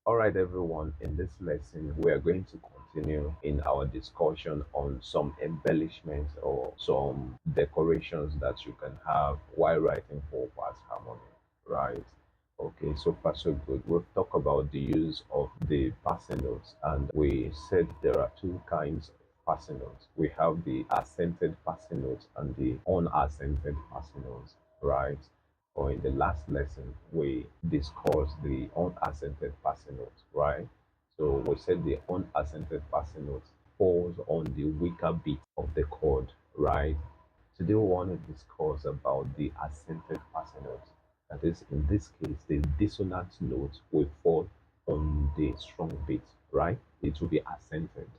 All right, everyone, in this lesson, we are going to continue in our discussion on some embellishments or some decorations that you can have while writing four parts harmony, right? Okay, so far so good. We've talked about the use of the passing notes, and we said there are two kinds of passing notes. We have the accented passing notes and the unaccented passing notes, right? Or in the last lesson, we discussed the unaccented passing notes, right? So we said the unaccented passing notes falls on the weaker beat of the chord, right? Today we want to discuss about the accented passing notes. That is, in this case, the dissonant note will fall on the strong beat, right? It will be accented.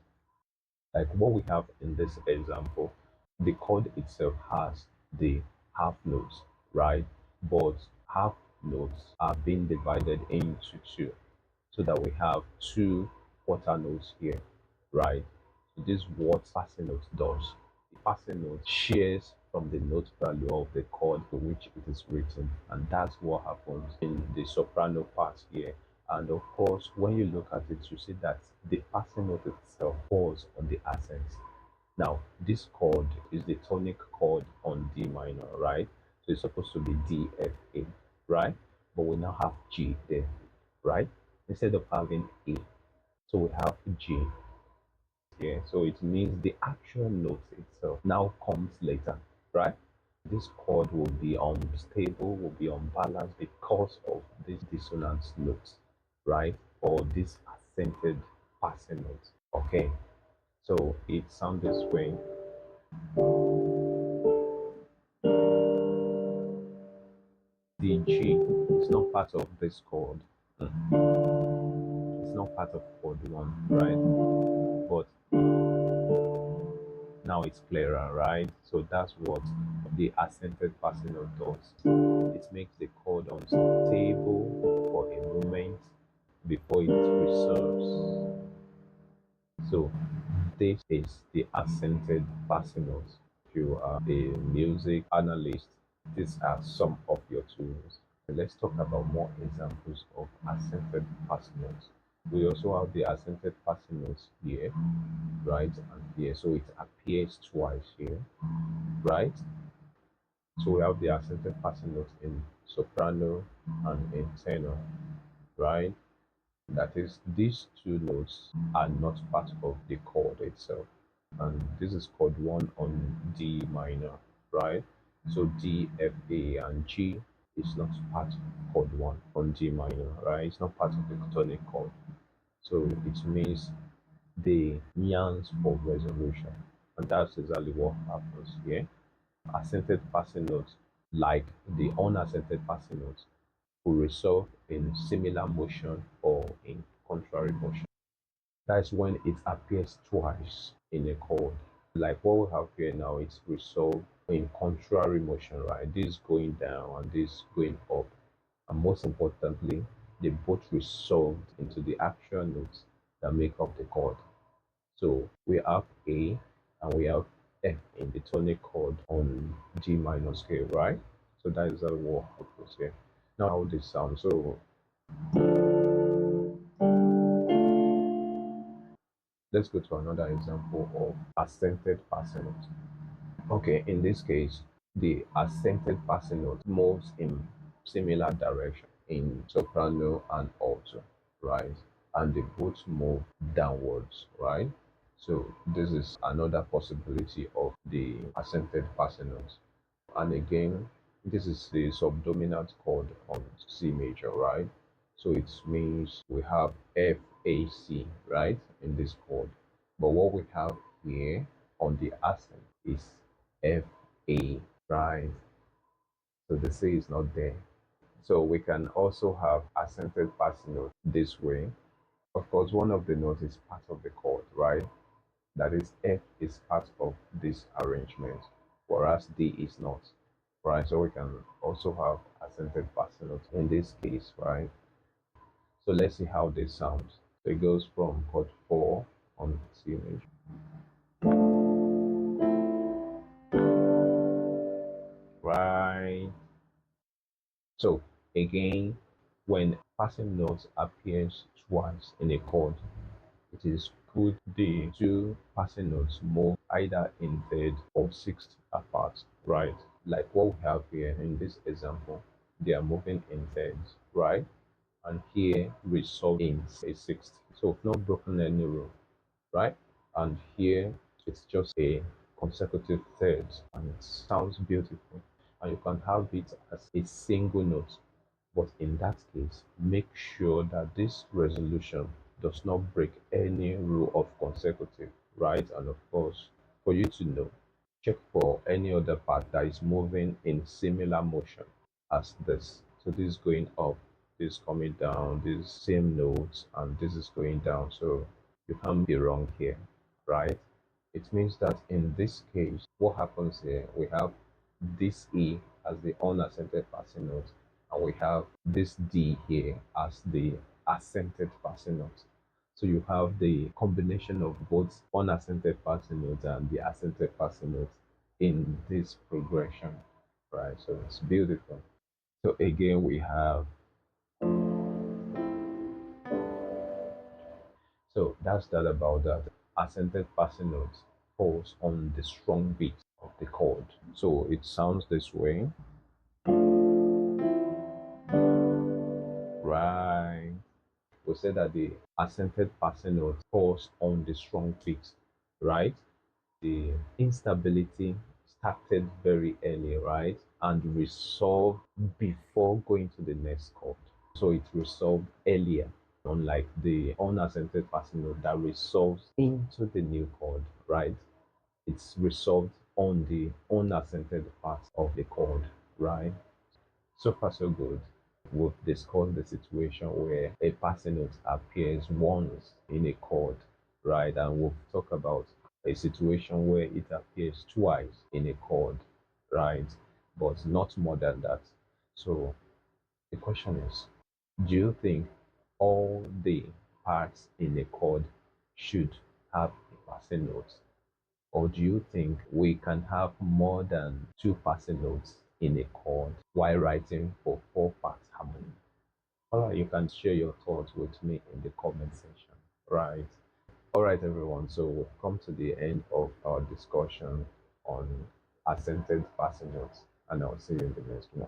Like what we have in this example, the chord itself has the half notes, right? But half notes are being divided into two so that we have two quarter notes here, right? So this is what passing note does. The passing note shares from the note value of the chord to which it is written, and that's what happens in the soprano part here. And of course, when you look at it, you see that the passing note itself falls on the accents. Now, this chord is the tonic chord on D minor, right? So it's supposed to be D, F, A, right? But we now have G there, right? Instead of having A. So we have G here. So it means the actual note itself now comes later, right? This chord will be unstable, will be unbalanced because of this dissonant note, right? Or this accented passing note. Okay. So it sounds this way. The G is not part of this chord. It's not part of chord one, right? But now it's clearer, right? So that's what the accented passing note does. It makes the chord unstable for a moment before it resolves. So this is the accented passing note. If you are a music analyst, these are some of your tools. Let's talk about more examples of accented passing notes. We also have the accented passing notes here, right, and here. So it appears twice here, right? So we have the accented passing notes in soprano and in tenor, right? That is, these two notes are not part of the chord itself. And this is chord one on D minor, right? So D, F, A, and G is not part of chord one on D minor, right? It's not part of the tonic chord. So it means the yearns for resolution. And that's exactly what happens here. Accented passing notes, like the unaccented passing notes, will resolve in similar motion or in contrary motion. That's when it appears twice in a chord. Like what we have here now, it's resolved in contrary motion, right? This going down and this going up. And most importantly, they both resolved into the actual notes that make up the chord. So we have A and we have F in the tonic chord on G minor scale, right? So that is what happens here. Now how this sounds. So let's go to another example of accented passing note. Okay, in this case, the accented passing note moves in similar direction in soprano and alto, right? And they both move downwards, right? So this is another possibility of the accented passing note. And again, this is the subdominant chord on C major, right? So it means we have F, A, C, right, in this chord. But what we have here on the accent is F, A, right? So the C is not there. So we can also have accented passing note this way. Of course, one of the notes is part of the chord, right? That is, F is part of this arrangement, whereas D is not, right? So we can also have accented passing note in this case, right? So let's see how this sounds. So it goes from chord 4 on C major, right? So again, when passing notes appears twice in a chord, it is good the two passing notes move either in third or sixth apart, right? Like what we have here in this example, they are moving in thirds, right? And here resolve in a sixth. So we've not broken any rule, right? And here it's just a consecutive thirds and it sounds beautiful. And you can have it as a single note. But in that case, make sure that this resolution does not break any rule of consecutive, right? And of course, for you to know, check for any other part that is moving in similar motion as this. So this is going up, this is coming down, this same notes, and this is going down. So you can't be wrong here, right? It means that in this case, what happens here, we have this E as the unaccented passing note, and we have this D here as the accented passing note. So you have the combination of both unaccented passing notes and the accented passing notes in this progression, right? So it's beautiful. So again, we have, so that's that about that. Accented passing notes falls on the strong beat of the chord. So it sounds this way, right? We say that the accented passing note falls on the strong beat, right? The instability started very early, right? And resolved before going to the next chord. So it resolved earlier, unlike the unaccented passing note that resolves into the new chord, right? It's resolved on the unaccented part of the chord, right? So far, so good. We've discussed the situation where a passing note appears once in a chord, right? And we've talked about a situation where it appears twice in a chord, right? But not more than that. So the question is, do you think all the parts in a chord should have a passing note? Or do you think we can have more than two passing notes in a chord while writing for four parts harmony? Alright, you can share your thoughts with me in the comment section. Right. Alright, everyone. So we've come to the end of our discussion on accented passing notes, and I'll see you in the next one.